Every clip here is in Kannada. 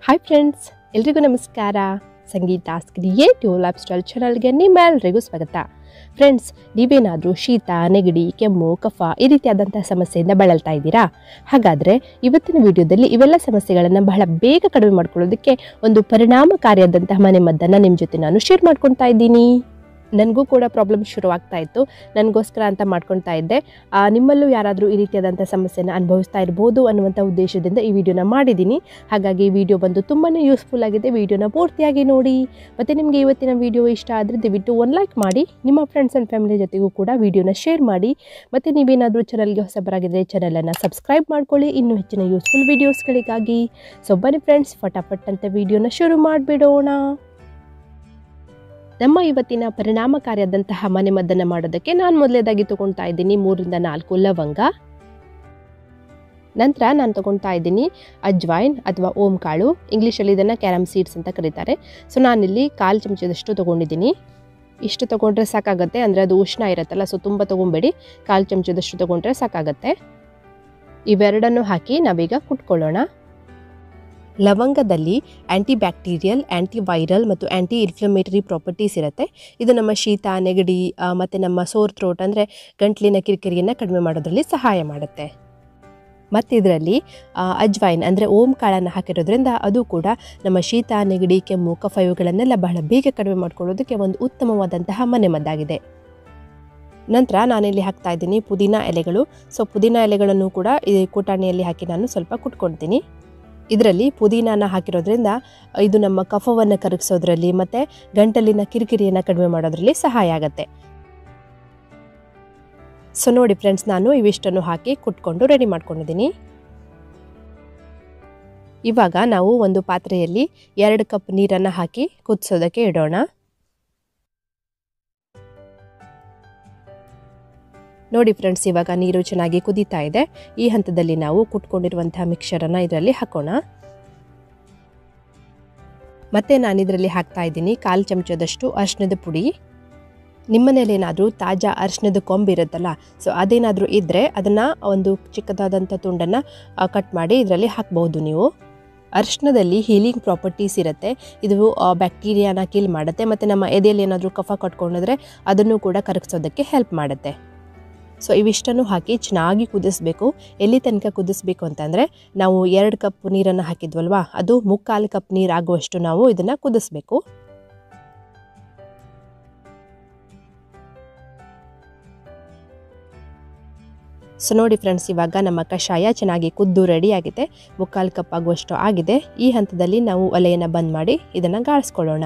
ಹಾಯ್ ಫ್ರೆಂಡ್ಸ್, ಎಲ್ರಿಗೂ ನಮಸ್ಕಾರ. ಸಂಗೀತಾಸ್ ಕ್ರಿಯೇಟಿವ್ ಲೈಫ್ ಸ್ಟೈಲ್ ಚಾನಲ್ಗೆ ನಿಮ್ಮೆಲ್ಲರಿಗೂ ಸ್ವಾಗತ. ಫ್ರೆಂಡ್ಸ್, ನೀವೇನಾದರೂ ಶೀತ, ನೆಗಡಿ, ಕೆಮ್ಮು, ಕಫ ಈ ರೀತಿಯಾದಂಥ ಸಮಸ್ಯೆಯಿಂದ ಬಳಲ್ತಾ ಇದ್ದೀರಾ? ಹಾಗಾದರೆ ಇವತ್ತಿನ ವಿಡಿಯೋದಲ್ಲಿ ಇವೆಲ್ಲ ಸಮಸ್ಯೆಗಳನ್ನು ಬಹಳ ಬೇಗ ಕಡಿಮೆ ಮಾಡ್ಕೊಳ್ಳೋದಕ್ಕೆ ಒಂದು ಪರಿಣಾಮಕಾರಿಯಾದಂತಹ ಮನೆಮದ್ದನ್ನು ನಿಮ್ಮ ಜೊತೆ ನಾನು ಶೇರ್ ಮಾಡ್ಕೊತಾ ಇದ್ದೀನಿ. ನನಗೂ ಕೂಡ ಪ್ರಾಬ್ಲಮ್ ಶುರುವಾಗ್ತಾ ಇತ್ತು. ನನಗೋಸ್ಕರ ಅಂತ ಮಾಡ್ಕೊತಾ ಇದ್ದೆ. ನಿಮ್ಮಲ್ಲೂ ಯಾರಾದರೂ ಈ ರೀತಿಯಾದಂಥ ಸಮಸ್ಯೆನ ಅನುಭವಿಸ್ತಾ ಇರ್ಬೋದು ಅನ್ನುವಂಥ ಉದ್ದೇಶದಿಂದ ಈ ವಿಡಿಯೋನ ಮಾಡಿದ್ದೀನಿ. ಹಾಗಾಗಿ ಈ ವಿಡಿಯೋ ಬಂದು ತುಂಬಾ ಯೂಸ್ಫುಲ್ ಆಗಿದೆ. ವಿಡಿಯೋನ ಪೂರ್ತಿಯಾಗಿ ನೋಡಿ. ಮತ್ತು ನಿಮಗೆ ಇವತ್ತಿನ ವಿಡಿಯೋ ಇಷ್ಟ ಆದರೆ ದಯವಿಟ್ಟು ಒಂದು ಲೈಕ್ ಮಾಡಿ, ನಿಮ್ಮ ಫ್ರೆಂಡ್ಸ್ ಆ್ಯಂಡ್ ಫ್ಯಾಮಿಲಿ ಜೊತೆಗೂ ಕೂಡ ವಿಡಿಯೋನ ಶೇರ್ ಮಾಡಿ. ಮತ್ತು ನೀವೇನಾದರೂ ಚಾನಲ್ಗೆ ಹೊಸಬರಾಗಿದ್ದರೆ ಚಾನಲನ್ನು ಸಬ್ಸ್ಕ್ರೈಬ್ ಮಾಡ್ಕೊಳ್ಳಿ ಇನ್ನೂ ಹೆಚ್ಚಿನ ಯೂಸ್ಫುಲ್ ವೀಡಿಯೋಸ್ಗಳಿಗಾಗಿ. ಸೊ ಬನ್ನಿ ಫ್ರೆಂಡ್ಸ್, ಫಟಾಫಟ್ ಅಂತ ವಿಡಿಯೋನ ಶುರು ಮಾಡಿಬಿಡೋಣ. ನಮ್ಮ ಇವತ್ತಿನ ಪರಿಣಾಮಕಾರಿಯಾದಂತಹ ಮನೆಮದ್ದನ್ನು ಮಾಡೋದಕ್ಕೆ ನಾನು ಮೊದಲೇದಾಗಿ ತೊಗೊಳ್ತಾ ಇದ್ದೀನಿ 3 ರಿಂದ 4 ಲವಂಗ. ನಂತರ ನಾನು ತೊಗೊಳ್ತಾ ಇದ್ದೀನಿ ಅಜ್ವೈನ್ ಅಥವಾ ಓಂ ಕಾಳು, ಇಂಗ್ಲೀಷಲ್ಲಿ ಇದನ್ನು ಕ್ಯಾರಮ್ ಸೀಡ್ಸ್ ಅಂತ ಕರೀತಾರೆ. ಸೊ ನಾನಿಲ್ಲಿ 1/4 ಚಮಚದಷ್ಟು ತೊಗೊಂಡಿದ್ದೀನಿ. ಇಷ್ಟು ತೊಗೊಂಡ್ರೆ ಸಾಕಾಗುತ್ತೆ, ಅಂದರೆ ಅದು ಉಷ್ಣ ಇರುತ್ತಲ್ಲ, ಸೊ ತುಂಬ ತೊಗೊಬೇಡಿ. 1/4 ಚಮಚದಷ್ಟು ತೊಗೊಂಡ್ರೆ ಸಾಕಾಗುತ್ತೆ. ಇವೆರಡನ್ನು ಹಾಕಿ ನಾವೀಗ ಕುಟ್ಕೊಳ್ಳೋಣ. ಲವಂಗದಲ್ಲಿ ಆ್ಯಂಟಿ ಬ್ಯಾಕ್ಟೀರಿಯಲ್, ಆ್ಯಂಟಿ ವೈರಲ್ ಮತ್ತು ಆ್ಯಂಟಿ ಇನ್ಫ್ಲಮೇಟರಿ ಪ್ರಾಪರ್ಟೀಸ್ ಇರುತ್ತೆ. ಇದು ನಮ್ಮ ಶೀತ, ನೆಗಡಿ ಮತ್ತು ನಮ್ಮ ಸೋರ್ ಥ್ರೋಟ್ ಅಂದರೆ ಗಂಟ್ಲಿನ ಕಿರಿಕಿರಿಯನ್ನು ಕಡಿಮೆ ಮಾಡೋದ್ರಲ್ಲಿ ಸಹಾಯ ಮಾಡುತ್ತೆ. ಮತ್ತು ಇದರಲ್ಲಿ ಅಜ್ವೈನ್ ಅಂದರೆ ಓಂ ಕಾಳನ್ನು ಹಾಕಿರೋದ್ರಿಂದ ಅದು ಕೂಡ ನಮ್ಮ ಶೀತ, ನೆಗಡಿ, ಕೆಮ್ಮು, ಕಫ ಇವುಗಳನ್ನೆಲ್ಲ ಬಹಳ ಬೇಗ ಕಡಿಮೆ ಮಾಡ್ಕೊಳ್ಳೋದಕ್ಕೆ ಒಂದು ಉತ್ತಮವಾದಂತಹ ಮನೆಮದ್ದಾಗಿದೆ. ನಂತರ ನಾನಿಲ್ಲಿ ಹಾಕ್ತಾ ಇದ್ದೀನಿ ಪುದೀನ ಎಲೆಗಳು. ಸೊ ಪುದೀನ ಎಲೆಗಳನ್ನು ಕೂಡ ಈ ಕುಟಾಣಿಯಲ್ಲಿ ಹಾಕಿ ನಾನು ಸ್ವಲ್ಪ ಕುಟ್ಕೊಳ್ತೀನಿ. ಇದರಲ್ಲಿ ಪುದೀನಾನ ಹಾಕಿರೋದ್ರಿಂದ ಇದು ನಮ್ಮ ಕಫವನ್ನು ಕರಗಿಸೋದ್ರಲ್ಲಿ ಮತ್ತು ಗಂಟಲಿನ ಕಿರಿಕಿರಿಯನ್ನು ಕಡಿಮೆ ಮಾಡೋದ್ರಲ್ಲಿ ಸಹಾಯ ಆಗುತ್ತೆ. ಸೊ ನೋಡಿ ಫ್ರೆಂಡ್ಸ್, ನಾನು ಇವಿಷ್ಟನ್ನು ಹಾಕಿ ಕುಟ್ಕೊಂಡು ರೆಡಿ ಮಾಡ್ಕೊಂಡಿದ್ದೀನಿ. ಇವಾಗ ನಾವು ಒಂದು ಪಾತ್ರೆಯಲ್ಲಿ 2 ಕಪ್ ನೀರನ್ನು ಹಾಕಿ ಕುದಿಸೋದಕ್ಕೆ ಇಡೋಣ. ನೋಡಿ ಫ್ರೆಂಡ್ಸ್, ಇವಾಗ ನೀರು ಚೆನ್ನಾಗಿ ಕುದೀತಾ ಇದೆ. ಈ ಹಂತದಲ್ಲಿ ನಾವು ಕುಟ್ಕೊಂಡಿರುವಂತಹ ಮಿಕ್ಸರನ್ನು ಇದರಲ್ಲಿ ಹಾಕೋಣ. ಮತ್ತು ನಾನು ಇದರಲ್ಲಿ ಹಾಕ್ತಾ ಇದ್ದೀನಿ 1/4 ಚಮಚದಷ್ಟು ಅರಿಶಿಣದ ಪುಡಿ. ನಿಮ್ಮನೇಲಿ ಏನಾದರೂ ತಾಜಾ ಅರಿಶಿಣದ ಕೊಂಬಿರುತ್ತಲ್ಲ, ಸೊ ಅದೇನಾದರೂ ಇದ್ದರೆ ಅದನ್ನು ಒಂದು ಚಿಕ್ಕದಾದಂಥ ತುಂಡನ್ನು ಕಟ್ ಮಾಡಿ ಇದರಲ್ಲಿ ಹಾಕ್ಬೋದು ನೀವು. ಅರಿಶಿಣದಲ್ಲಿ ಹೀಲಿಂಗ್ ಪ್ರಾಪರ್ಟೀಸ್ ಇರುತ್ತೆ. ಇದು ಬ್ಯಾಕ್ಟೀರಿಯಾನ ಕಿಲ್ ಮಾಡುತ್ತೆ ಮತ್ತು ನಮ್ಮ ಎದೆಯಲ್ಲಿ ಏನಾದರೂ ಕಫ ಕಟ್ಕೊಂಡಿದ್ರೆ ಅದನ್ನು ಕೂಡ ಕರಗಿಸೋದಕ್ಕೆ ಹೆಲ್ಪ್ ಮಾಡುತ್ತೆ. ಸೊ ಇವಿಷ್ಟನ್ನು ಹಾಕಿ ಚೆನ್ನಾಗಿ ಕುದಿಸ್ಬೇಕು. ಎಲ್ಲಿ ತನಕ ಕುದಿಸ್ಬೇಕು ಅಂತಂದರೆ, ನಾವು 2 ಕಪ್ ನೀರನ್ನು ಹಾಕಿದ್ವಲ್ವಾ, ಅದು 3/4 ಕಪ್ ನೀರು ಆಗುವಷ್ಟು ನಾವು ಇದನ್ನು ಕುದಿಸ್ಬೇಕು. ಸೊ ನೋಡಿ ಫ್ರೆಂಡ್ಸ್, ಇವಾಗ ನಮ್ಮ ಕಷಾಯ ಚೆನ್ನಾಗಿ ಕುದ್ದು ರೆಡಿ ಆಗಿದೆ. 3/4 ಕಪ್ ಆಗುವಷ್ಟು ಆಗಿದೆ. ಈ ಹಂತದಲ್ಲಿ ನಾವು ಒಲೆಯನ್ನು ಬಂದ್ ಮಾಡಿ ಇದನ್ನು ಗಾಳಿಸ್ಕೊಳ್ಳೋಣ.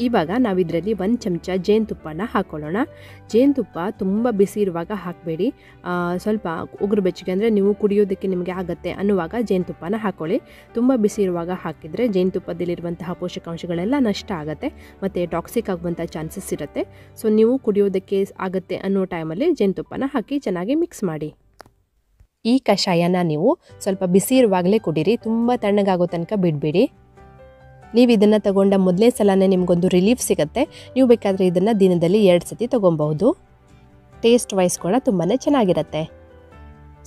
ಇವಾಗ ನಾವು ಇದರಲ್ಲಿ 1 ಚಮಚ ಜೇನುತುಪ್ಪನ ಹಾಕ್ಕೊಳ್ಳೋಣ. ಜೇನುತುಪ್ಪ ತುಂಬ ಬಿಸಿ ಇರುವಾಗ ಹಾಕಬೇಡಿ. ಸ್ವಲ್ಪ ಉಗುರು ಬೆಚ್ಚಗೆ, ಅಂದರೆ ನೀವು ಕುಡಿಯೋದಕ್ಕೆ ನಿಮಗೆ ಆಗುತ್ತೆ ಅನ್ನುವಾಗ ಜೇನುತುಪ್ಪನ ಹಾಕ್ಕೊಳ್ಳಿ. ತುಂಬ ಬಿಸಿ ಇರುವಾಗ ಹಾಕಿದರೆ ಜೇನುತುಪ್ಪದಲ್ಲಿರುವಂತಹ ಪೋಷಕಾಂಶಗಳೆಲ್ಲ ನಷ್ಟ ಆಗುತ್ತೆ ಮತ್ತು ಟಾಕ್ಸಿಕ್ ಆಗುವಂಥ ಚಾನ್ಸಸ್ ಇರುತ್ತೆ. ಸೊ ನೀವು ಕುಡಿಯೋದಕ್ಕೆ ಆಗುತ್ತೆ ಅನ್ನೋ ಟೈಮಲ್ಲಿ ಜೇನುತುಪ್ಪನ ಹಾಕಿ ಚೆನ್ನಾಗಿ ಮಿಕ್ಸ್ ಮಾಡಿ. ಈ ಕಷಾಯನ ನೀವು ಸ್ವಲ್ಪ ಬಿಸಿ ಇರುವಾಗಲೇ ಕುಡೀರಿ, ತುಂಬ ತಣ್ಣಗಾಗೋ ತನಕ ಬಿಡಬೇಡಿ. ನೀವು ಇದನ್ನು ತಗೊಂಡ ಮೊದಲೇ ಸಲನೇ ನಿಮಗೊಂದು ರಿಲೀಫ್ ಸಿಗುತ್ತೆ. ನೀವು ಬೇಕಾದರೆ ಇದನ್ನು ದಿನದಲ್ಲಿ 2 ಸತಿ ತೊಗೊಬಹುದು. ಟೇಸ್ಟ್ ವೈಸ್ ಕೂಡ ತುಂಬಾ ಚೆನ್ನಾಗಿರುತ್ತೆ.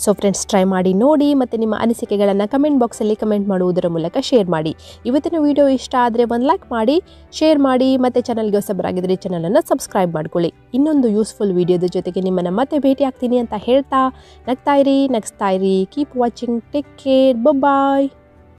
ಸೊ ಫ್ರೆಂಡ್ಸ್, ಟ್ರೈ ಮಾಡಿ ನೋಡಿ ಮತ್ತು ನಿಮ್ಮ ಅನಿಸಿಕೆಗಳನ್ನು ಕಮೆಂಟ್ ಬಾಕ್ಸಲ್ಲಿ ಕಮೆಂಟ್ ಮಾಡುವುದರ ಮೂಲಕ ಶೇರ್ ಮಾಡಿ. ಇವತ್ತಿನ ವಿಡಿಯೋ ಇಷ್ಟ ಆದರೆ ಒಂದು ಲೈಕ್ ಮಾಡಿ, ಶೇರ್ ಮಾಡಿ ಮತ್ತು ಚಾನಲ್ಗೆ ಹೊಸಬರಾಗಿದ್ದರೆ ಚಾನಲನ್ನು ಸಬ್ಸ್ಕ್ರೈಬ್ ಮಾಡ್ಕೊಳ್ಳಿ. ಇನ್ನೊಂದು ಯೂಸ್ಫುಲ್ ವಿಡಿಯೋದ ಜೊತೆಗೆ ನಿಮ್ಮನ್ನು ಮತ್ತೆ ಭೇಟಿ ಆಗ್ತೀನಿ ಅಂತ ಹೇಳ್ತಾ, ನಗ್ತಾ ಇರಿ, ಕೀಪ್ ವಾಚಿಂಗ್, ಟೇಕ್ ಕೇರ್, ಬಾಯ್.